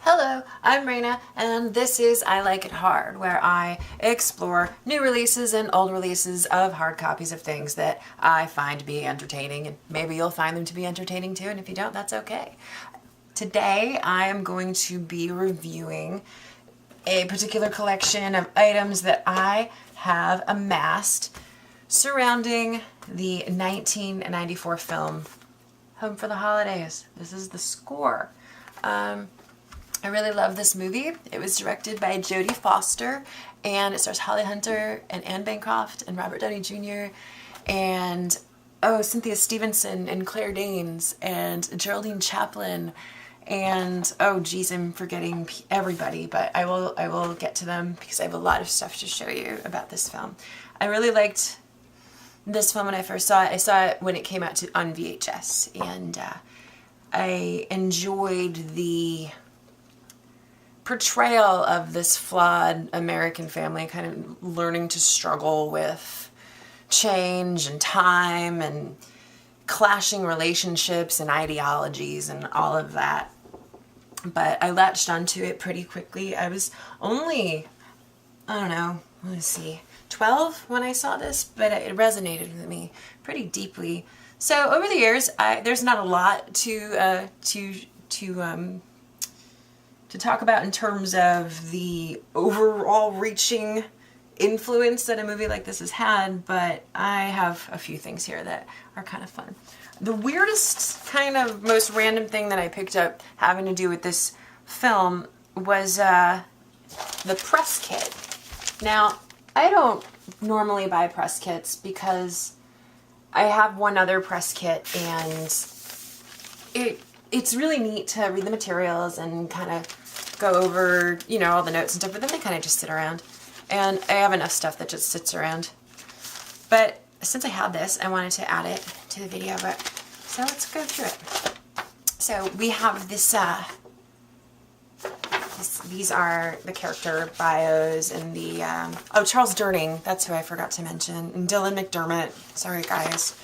Hello, I'm Raina, and this is I Like It Hard, where I explore new releases and old releases of hard copies of things that I find to be entertaining, and maybe you'll find them to be entertaining too, and if you don't, that's okay. Today, I am going to be reviewing a particular collection of items that I have amassed surrounding the 1994 film Home for the Holidays. This is the score. I really love this movie. It was directed by Jodie Foster, and it stars Holly Hunter and Anne Bancroft and Robert Downey Jr. and Cynthia Stevenson and Claire Danes and Geraldine Chaplin and I'm forgetting everybody, but I will get to them because I have a lot of stuff to show you about this film. I really liked this film when I first saw it. I saw it when it came out on VHS, and I enjoyed the portrayal of this flawed American family kind of learning to struggle with change and time and clashing relationships and ideologies and all of that. But I latched onto it pretty quickly. I was only, 12 when I saw this, but it resonated with me pretty deeply. So over the years, there's not a lot to talk about in terms of the overall reaching influence that a movie like this has had, but I have a few things here that are kind of fun. The weirdest, kind of most random thing that I picked up having to do with this film was the press kit. Now, I don't normally buy press kits because I have one other press kit, and it's really neat to read the materials and kind of go over, all the notes and stuff, but then they kind of just sit around. And I have enough stuff that just sits around. But since I had this, I wanted to add it to the video, so let's go through it. So we have this, these are the character bios and the, Charles Durning, that's who I forgot to mention, and Dylan McDermott, sorry guys.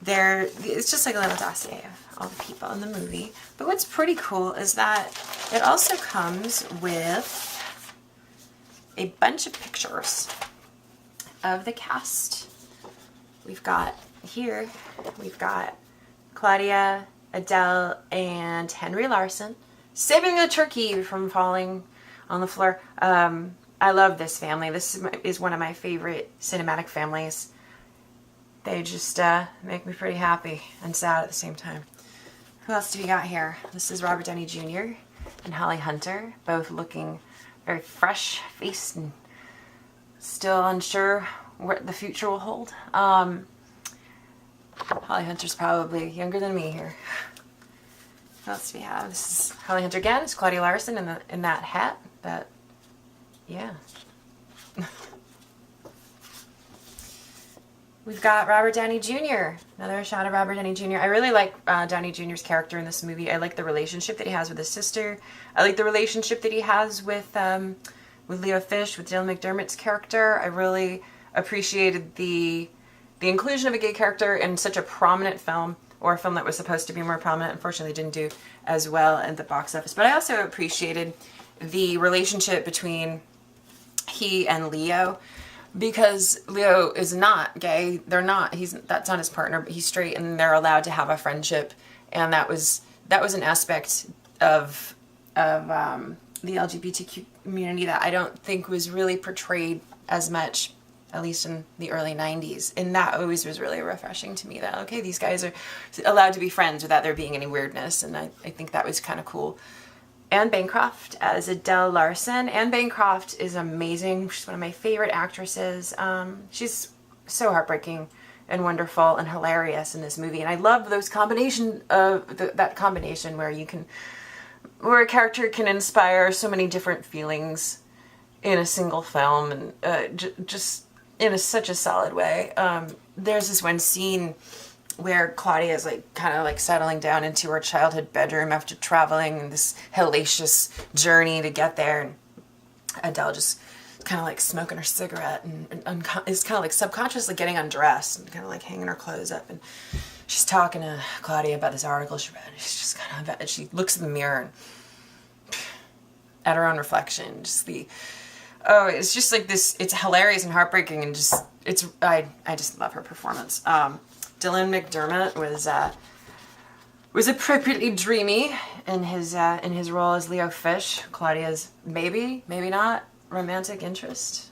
It's just like a little dossier of all the people in the movie. But what's pretty cool is that it also comes with a bunch of pictures of the cast. We've got Claudia, Adele, and Henry Larson saving a turkey from falling on the floor. I love this family. This is one of my favorite cinematic families. They just make me pretty happy and sad at the same time. Who else do we got here? This is Robert Downey Jr. and Holly Hunter, both looking very fresh-faced and still unsure what the future will hold. Holly Hunter's probably younger than me here. What else do we have? This is Holly Hunter again. It's Claudia Larson in that hat. Yeah. We've got Robert Downey Jr. Another shot of Robert Downey Jr. I really like Downey Jr.'s character in this movie. I like the relationship that he has with his sister. I like the relationship that he has with Leo Fish, with Dylan McDermott's character. I really appreciated the inclusion of a gay character in such a prominent film, or a film that was supposed to be more prominent. Unfortunately, didn't do as well at the box office. But I also appreciated the relationship between he and Leo, because Leo is not gay. That's not his partner, but he's straight, and they're allowed to have a friendship. And that was an aspect of the LGBTQ community that I don't think was really portrayed as much, at least in the early 90s. And that always was really refreshing to me, that, okay, these guys are allowed to be friends without there being any weirdness. And I think that was kind of cool. Anne Bancroft as Adele Larson. Anne Bancroft is amazing. She's one of my favorite actresses. She's so heartbreaking and wonderful and hilarious in this movie. And I love those that combination where a character can inspire so many different feelings in a single film, and just in such a solid way. There's this one scene where Claudia is kind of settling down into her childhood bedroom after traveling this hellacious journey to get there, and Adele just kind of smoking her cigarette and is kind of subconsciously getting undressed and kind of hanging her clothes up, and she's talking to Claudia about this article she read. She's just kind of, she looks in the mirror and at her own reflection, just the, oh, it's just like this, it's hilarious and heartbreaking, and just, it's, I just love her performance. Dylan McDermott was appropriately dreamy in his role as Leo Fish, Claudia's maybe not romantic interest.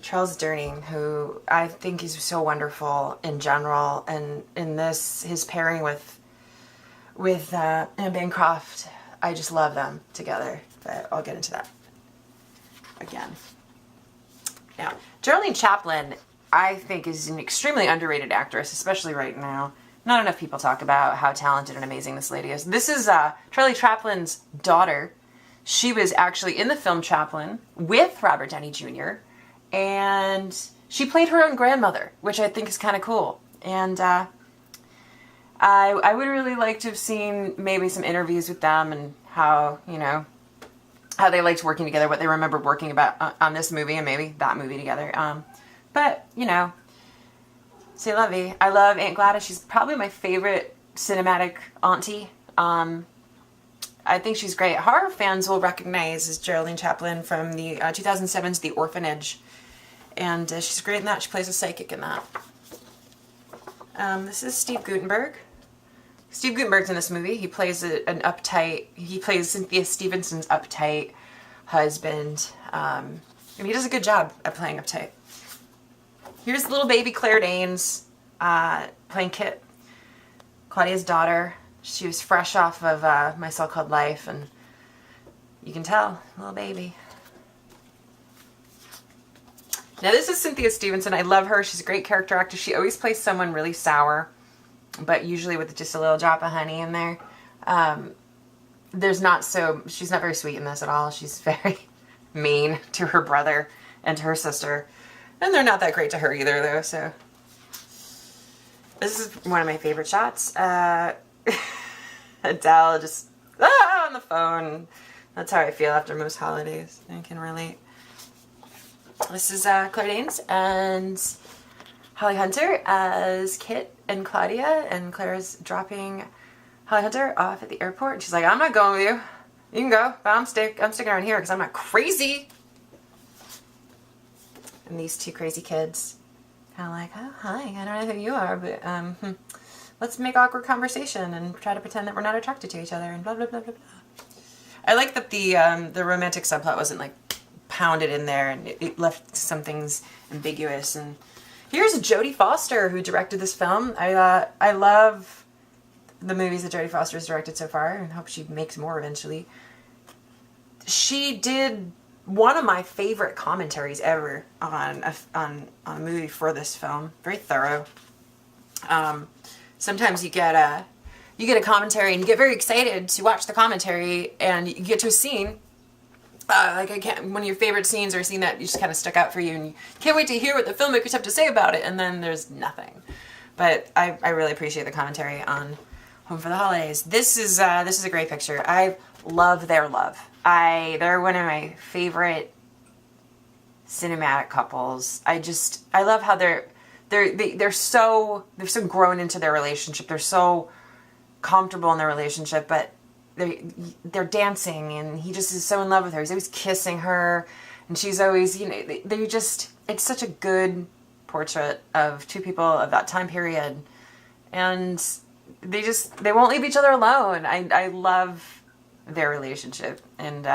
Charles Durning, who I think is so wonderful in general, and in this, his pairing with Anne Bancroft, I just love them together, but I'll get into that again. Now, Geraldine Chaplin, I think, is an extremely underrated actress, especially right now. Not enough people talk about how talented and amazing this lady is. This is Charlie Chaplin's daughter. She was actually in the film Chaplin with Robert Downey Jr., and she played her own grandmother, which I think is kind of cool. And I would really like to have seen maybe some interviews with them and how, you know, how they liked working together, what they remembered working about on this movie and maybe that movie together. But, you know, c'est la vie. I love Aunt Gladys. She's probably my favorite cinematic auntie. I think she's great. Horror fans will recognize as Geraldine Chaplin from the 2007's The Orphanage. And she's great in that. She plays a psychic in that. This is Steve Guttenberg. Steve Guttenberg's in this movie. He plays he plays Cynthia Stevenson's uptight husband. And he does a good job at playing uptight. Here's little baby Claire Danes playing Kit, Claudia's daughter. She was fresh off of My So-Called Life, and you can tell, little baby. Now this is Cynthia Stevenson. I love her. She's a great character actor. She always plays someone really sour, but usually with just a little drop of honey in there. She's not very sweet in this at all. She's very mean to her brother and to her sister. And they're not that great to her either, though, so. This is one of my favorite shots. Adele just, on the phone. That's how I feel after most holidays. I can relate. This is Claire Danes and Holly Hunter as Kit and Claudia, and Claire's dropping Holly Hunter off at the airport. And she's like, I'm not going with you. You can go, but I'm sticking around here because I'm not crazy. And these two crazy kids kind of like, oh, hi, I don't know who you are, but let's make awkward conversation and try to pretend that we're not attracted to each other and blah, blah, blah, blah, blah. I like that the romantic subplot wasn't like pounded in there, and it left some things ambiguous. And here's Jodie Foster, who directed this film. I love the movies that Jodie Foster has directed so far, and hope she makes more eventually. She did one of my favorite commentaries ever on a movie for this film. Very thorough. Sometimes you get a commentary and you get very excited to watch the commentary, and you get to a scene, one of your favorite scenes or a scene that you just kind of stuck out for you, and you can't wait to hear what the filmmakers have to say about it, and then there's nothing. But I really appreciate the commentary on Home for the Holidays. This is a great picture. I love their love. They're one of my favorite cinematic couples. I love how they're so grown into their relationship. They're so comfortable in their relationship, but they're dancing, and he just is so in love with her. He's always kissing her, and she's always, you know, it's such a good portrait of two people of that time period, and they won't leave each other alone. I love their relationship, and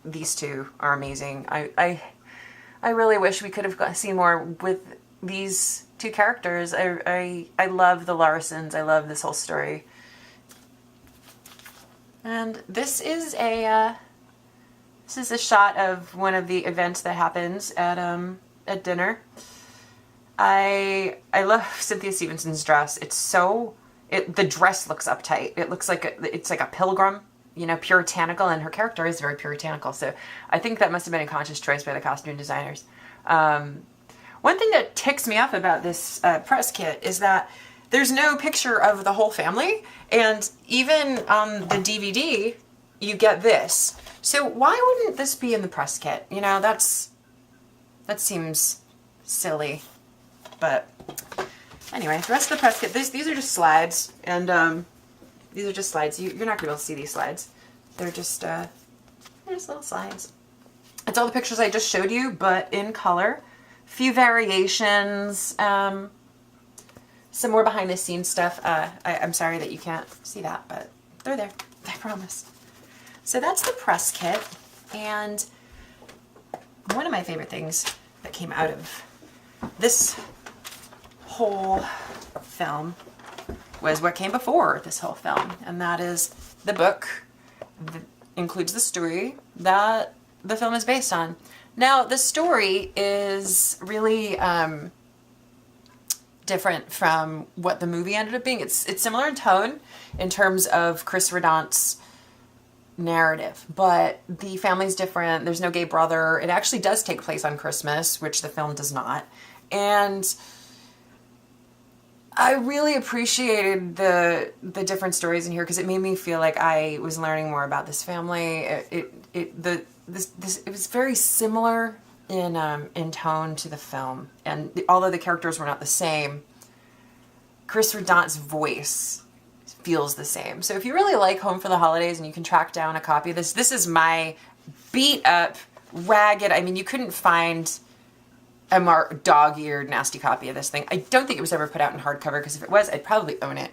these two are amazing. I really wish we could have seen more with these two characters. I love the Larsons. I love this whole story. And this is a shot of one of the events that happens at dinner. I love Cynthia Stevenson's dress. The dress looks uptight. It looks like it's like a pilgrim, you know, puritanical, and her character is very puritanical. So I think that must have been a conscious choice by the costume designers. One thing that ticks me off about this press kit is that there's no picture of the whole family, and even on the DVD, you get this. So why wouldn't this be in the press kit? You know, that seems silly, but Anyway, the rest of the press kit, these are just slides, and these are just slides. You're not going to be able to see these slides. They're just little slides. It's all the pictures I just showed you, but in color. Few variations, some more behind the scenes stuff. I'm sorry that you can't see that, but they're there, I promise. So that's the press kit, and one of my favorite things that came out of this whole film was what came before this whole film, and that is the book that includes the story that the film is based on. Now, the story is really different from what the movie ended up being. It's similar in tone in terms of Chris Redant's narrative, but the family's different. There's no gay brother. It actually does take place on Christmas, which the film does not. And I really appreciated the different stories in here because it made me feel like I was learning more about this family. It was very similar in tone to the film, and although the characters were not the same, Chris Redant's voice feels the same. So if you really like Home for the Holidays and you can track down a copy of this, this is my beat up, ragged. I mean, you couldn't find a dog-eared, nasty copy of this thing. I don't think it was ever put out in hardcover, because if it was, I'd probably own it.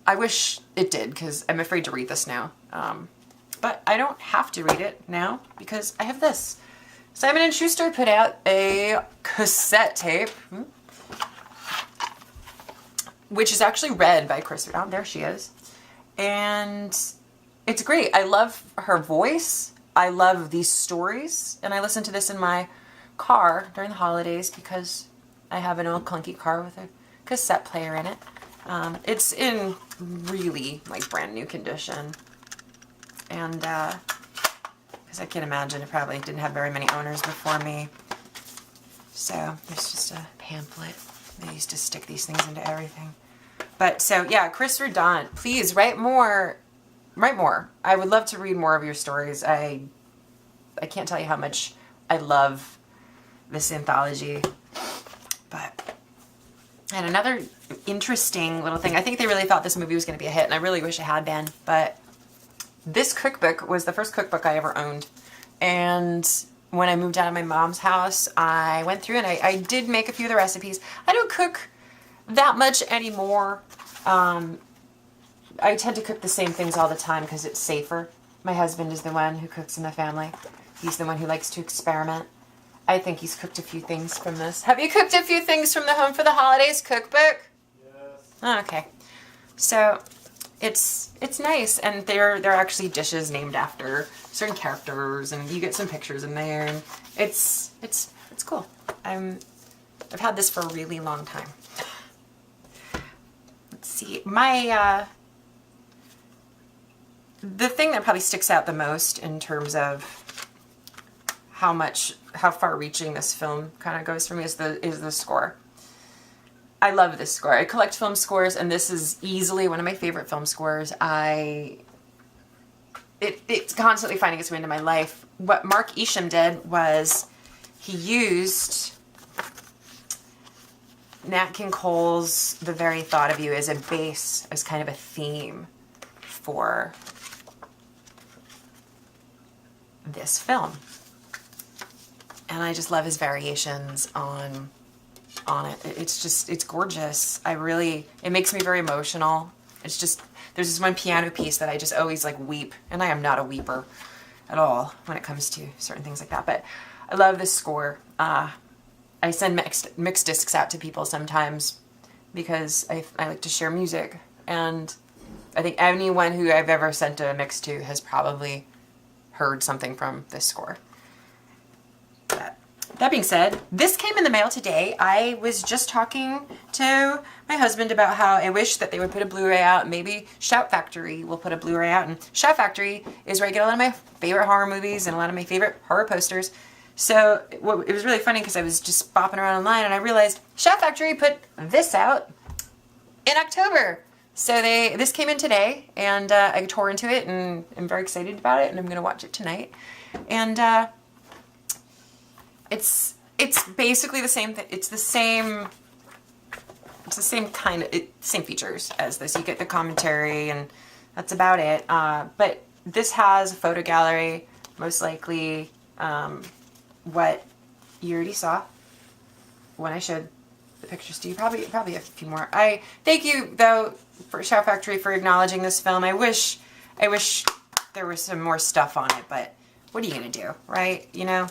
I wish it did, because I'm afraid to read this now. But I don't have to read it now, because I have this. Simon & Schuster put out a cassette tape, which is actually read by Chris Redant. There she is. And it's great. I love her voice. I love these stories. And I listen to this in my car during the holidays because I have an old clunky car with a cassette player in it. It's in really like brand new condition. And because I can imagine it probably didn't have very many owners before me. So there's just a pamphlet. They used to stick these things into everything. But so yeah, Chris Redant, please write more. Write more. I would love to read more of your stories. I can't tell you how much I love this anthology. But, and another interesting little thing, I think they really thought this movie was going to be a hit, and I really wish it had been, but this cookbook was the first cookbook I ever owned. And when I moved out of my mom's house, I went through and I did make a few of the recipes. I don't cook that much anymore. I tend to cook the same things all the time because it's safer. My husband is the one who cooks in the family. He's the one who likes to experiment. I think he's cooked a few things from this. Have you cooked a few things from the Home for the Holidays cookbook? Yes. Oh, okay. So it's nice, and they're actually dishes named after certain characters, and you get some pictures in there, and it's cool. I've had this for a really long time. Let's see. The thing that probably sticks out the most in terms of how far-reaching this film kind of goes for me is the score. I love this score. I collect film scores, and this is easily one of my favorite film scores. It's constantly finding its way into my life. What Mark Isham did was he used Nat King Cole's "The Very Thought of You" as a base, as kind of a theme for this film. And I just love his variations on it. It's gorgeous. It makes me very emotional. It's just, there's this one piano piece that I just always like weep, and I am not a weeper at all when it comes to certain things like that, but I love this score. I send mixed discs out to people sometimes because I like to share music, and I think anyone who I've ever sent a mix to has probably heard something from this score. But that being said, this came in the mail today. I was just talking to my husband about how I wish that they would put a Blu-ray out. Maybe Shout Factory will put a Blu-ray out. And Shout Factory is where I get a lot of my favorite horror movies and a lot of my favorite horror posters. So it was really funny because I was just bopping around online and I realized Shout Factory put this out in October. So this came in today, and I tore into it, and I'm very excited about it, and I'm going to watch it tonight. And it's basically the same thing. It's the same it's the same kind of, same features as this. You get the commentary and that's about it. But this has a photo gallery, most likely what you already saw when I showed the pictures to you. Probably a few more. I thank you though for Shout Factory for acknowledging this film. I wish there was some more stuff on it, but what are you gonna do, right? You know,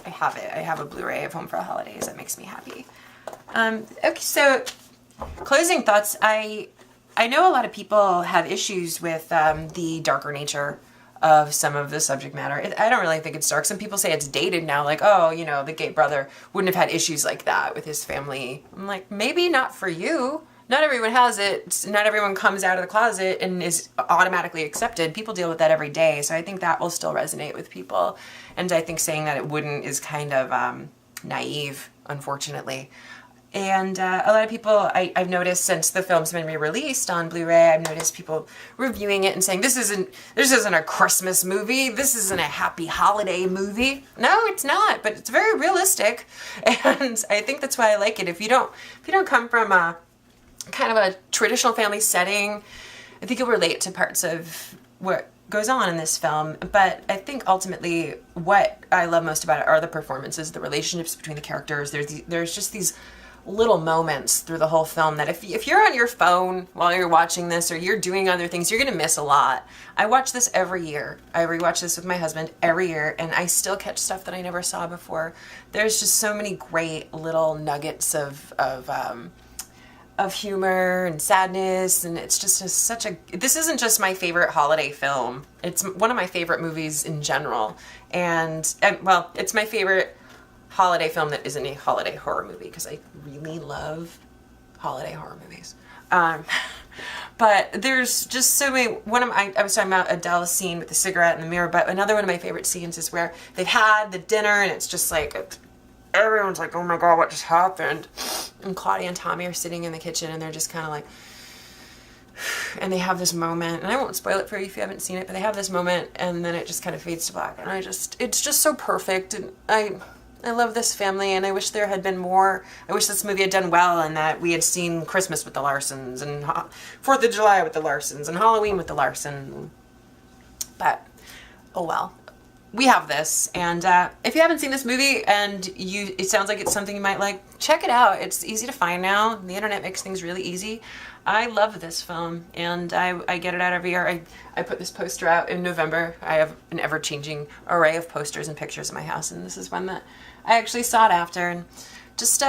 I have it. I have a Blu-ray of Home for the Holidays. That makes me happy. Okay, so closing thoughts. I know a lot of people have issues with the darker nature of some of the subject matter. I don't really think it's dark. Some people say it's dated now, like, oh, you know, the gay brother wouldn't have had issues like that with his family. I'm like, maybe not for you. Not everyone has it. Not everyone comes out of the closet and is automatically accepted. People deal with that every day. So I think that will still resonate with people. And I think saying that it wouldn't is kind of naive, unfortunately. And a lot of people, I've noticed since the film's been re-released on Blu-ray, I've noticed people reviewing it and saying, this isn't a Christmas movie, this isn't a happy holiday movie. No, it's not, but it's very realistic. And I think that's why I like it. If you don't come from a kind of a traditional family setting, I think you'll relate to parts of what goes on in this film. But I think ultimately what I love most about it are the performances, the relationships between the characters. There's just these little moments through the whole film that if you're on your phone while you're watching this or you're doing other things, you're gonna miss a lot. I watch this every year. I rewatch this with my husband every year, and I still catch stuff that I never saw before. There's just so many great little nuggets of humor and sadness, and it's just this isn't just my favorite holiday film. It's one of my favorite movies in general, and well, it's my favorite holiday film that isn't a holiday horror movie, because I really love holiday horror movies. But there's just so many. I was talking about Adele's scene with the cigarette in the mirror, but another one of my favorite scenes is where they've had the dinner and it's just like everyone's like, oh my god, what just happened? And Claudia and Tommy are sitting in the kitchen and they're just kind of like, and they have this moment, and I won't spoil it for you if you haven't seen it, but they have this moment and then it just kind of fades to black, and it's just so perfect, and I love this family, and I wish there had been more. I wish this movie had done well and that we had seen Christmas with the Larsons and 4th of July with the Larsons and Halloween with the Larsons. But, oh well. We have this, and if you haven't seen this movie and it sounds like it's something you might like, check it out. It's easy to find now. The internet makes things really easy. I love this film, and I get it out every year. I put this poster out in November. I have an ever-changing array of posters and pictures in my house, and this is one that I actually sought after. And just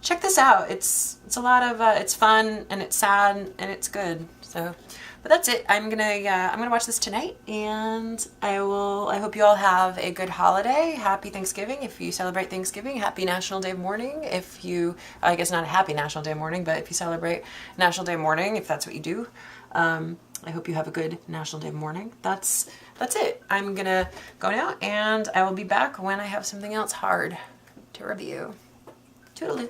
check this out. It's a lot of it's fun and it's sad and it's good. So, but that's it. I'm gonna watch this tonight, and I hope you all have a good holiday. Happy Thanksgiving if you celebrate Thanksgiving. Happy National Day morning if you, I guess not a happy National Day morning, but if you celebrate National Day morning, if that's what you do. I hope you have a good National Day morning. That's it. I'm gonna go now, and I will be back when I have something else hard to review. Toodaloo.